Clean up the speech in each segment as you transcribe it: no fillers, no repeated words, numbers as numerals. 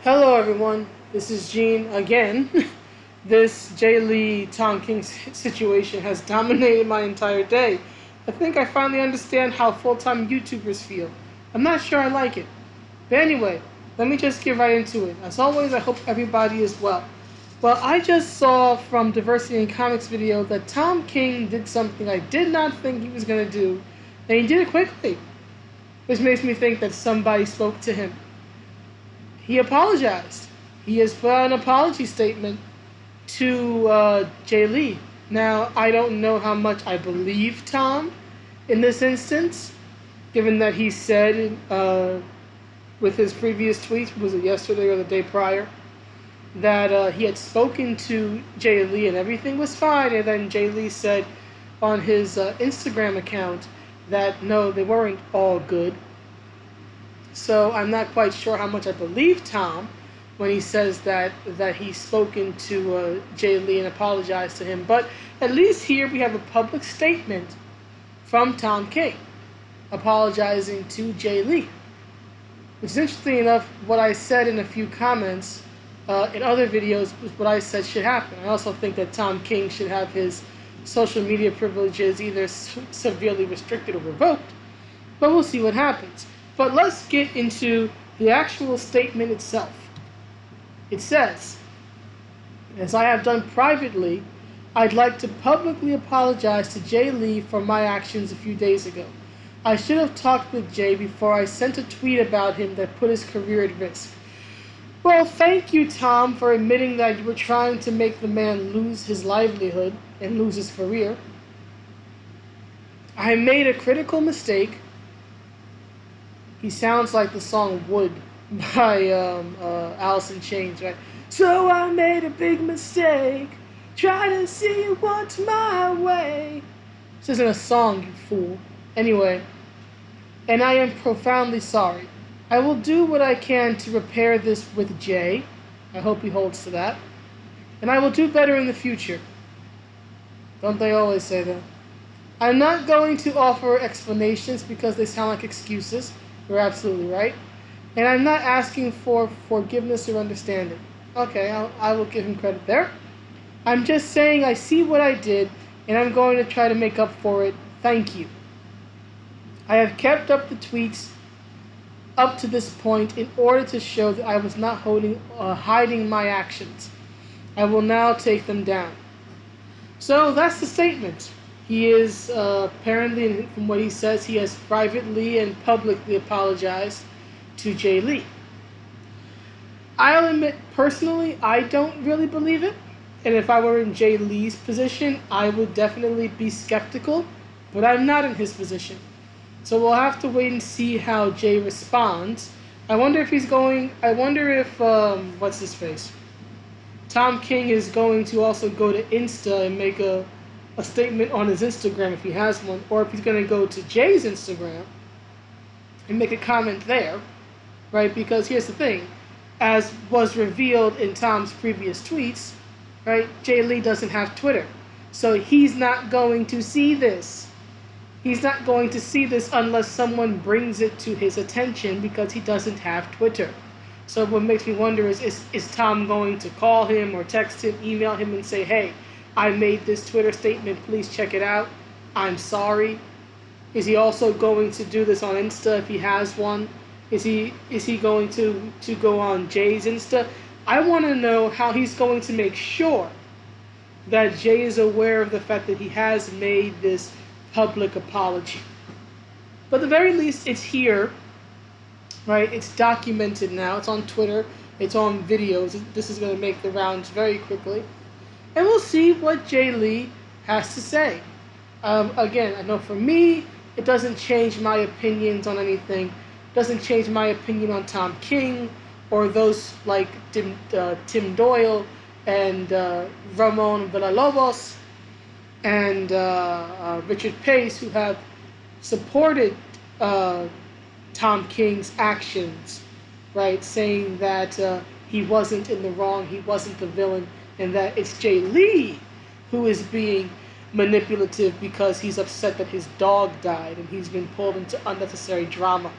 Hello everyone, this is Gene again. This Jae Lee Tom King situation has dominated my entire day. I think I finally understand how full-time YouTubers feel. I'm not sure I like it. But anyway, let me just get right into it. As always, I hope everybody is well. Well, I just saw from Diversity in Comics video that Tom King did something I did not think he was going to do, and he did it quickly, which makes me think that somebody spoke to him. He apologized. He has put out an apology statement to Jae Lee. Now, I don't know how much I believe Tom in this instance, given that he said with his previous tweets, was it yesterday or the day prior, that he had spoken to Jae Lee and everything was fine, and then Jae Lee said on his Instagram account that no, they weren't all good. So I'm not quite sure how much I believe Tom when he says that he's spoken to Jae Lee and apologized to him. But at least here we have a public statement from Tom King apologizing to Jae Lee. Which is interesting enough, what I said in a few comments in other videos was what I said should happen. I also think that Tom King should have his social media privileges either severely restricted or revoked. But we'll see what happens. But let's get into the actual statement itself. It says, as I have done privately, I'd like to publicly apologize to Jae Lee for my actions a few days ago. I should have talked with Jae before I sent a tweet about him that put his career at risk. Well, thank you, Tom, for admitting that you were trying to make the man lose his livelihood and lose his career. I made a critical mistake. He sounds like the song Wood by Alice in Chains, right? So I made a big mistake, try to see it once my way. This isn't a song, you fool. Anyway, and I am profoundly sorry. I will do what I can to repair this with Jae. I hope he holds to that. And I will do better in the future. Don't they always say that? I'm not going to offer explanations because they sound like excuses. You're absolutely right. And I'm not asking for forgiveness or understanding. Okay, I will give him credit there. I'm just saying I see what I did, and I'm going to try to make up for it. Thank you. I have kept up the tweets up to this point in order to show that I was not hiding my actions. I will now take them down. So that's the statement. He is apparently, from what he says, he has privately and publicly apologized to Jae Lee. I'll admit, personally, I don't really believe it. And if I were in Jae Lee's position, I would definitely be skeptical. But I'm not in his position. So we'll have to wait and see how Jae responds. I wonder if what's his face? Tom King is going to also go to Insta and make a statement on his Instagram if he has one, or if he's going to go to Jae's Instagram and make a comment there, right? Because here's the thing, as was revealed in Tom's previous tweets, right, Jae Lee doesn't have Twitter. So he's not going to see this. He's not going to see this unless someone brings it to his attention because he doesn't have Twitter. So what makes me wonder is Tom going to call him or text him, email him and say, hey, I made this Twitter statement, please check it out. I'm sorry. Is he also going to do this on Insta if he has one? Is he going to go on Jae's Insta? I want to know how he's going to make sure that Jae is aware of the fact that he has made this public apology. But at the very least, it's here, right? It's documented now. It's on Twitter. It's on videos. This is going to make the rounds very quickly. And we'll see what Jae Lee has to say. Again, I know for me, it doesn't change my opinions on anything. It doesn't change my opinion on Tom King or those like Tim Doyle and Ramon Villalobos and Richard Pace, who have supported Tom King's actions, right? Saying that he wasn't in the wrong, he wasn't the villain, and that it's Jae Lee who is being manipulative because he's upset that his dog died and he's been pulled into unnecessary drama.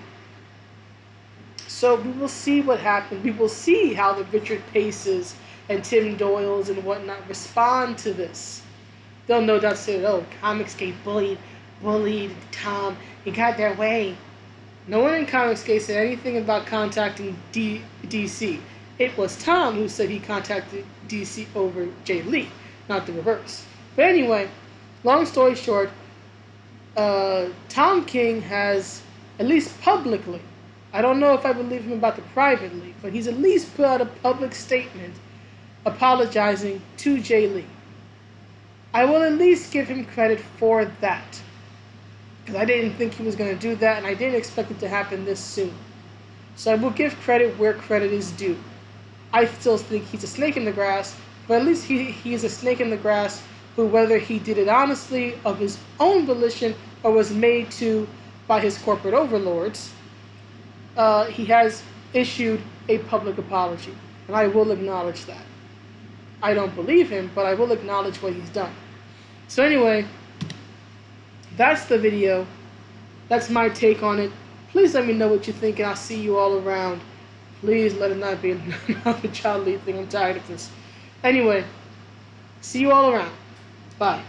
So we will see what happens. We will see how the Richard Paces and Tim Doyles and whatnot respond to this. They'll no doubt say, "Oh, Comicsgate bullied Tom. He got their way." No one in Comicsgate said anything about contacting DC. It was Tom who said he contacted DC over Jae Lee, not the reverse. But anyway, long story short, Tom King has, at least publicly, I don't know if I believe him about the privately, but he's at least put out a public statement apologizing to Jae Lee. I will at least give him credit for that, because I didn't think he was going to do that, and I didn't expect it to happen this soon. So I will give credit where credit is due. I still think he's a snake in the grass, but at least he is a snake in the grass who, whether he did it honestly of his own volition or was made to by his corporate overlords, he has issued a public apology, and I will acknowledge that. I don't believe him, but I will acknowledge what he's done. So anyway, that's the video. That's my take on it. Please let me know what you think, and I'll see you all around. Please let it not be another child lead thing. I'm tired of this. Anyway, see you all around. Bye.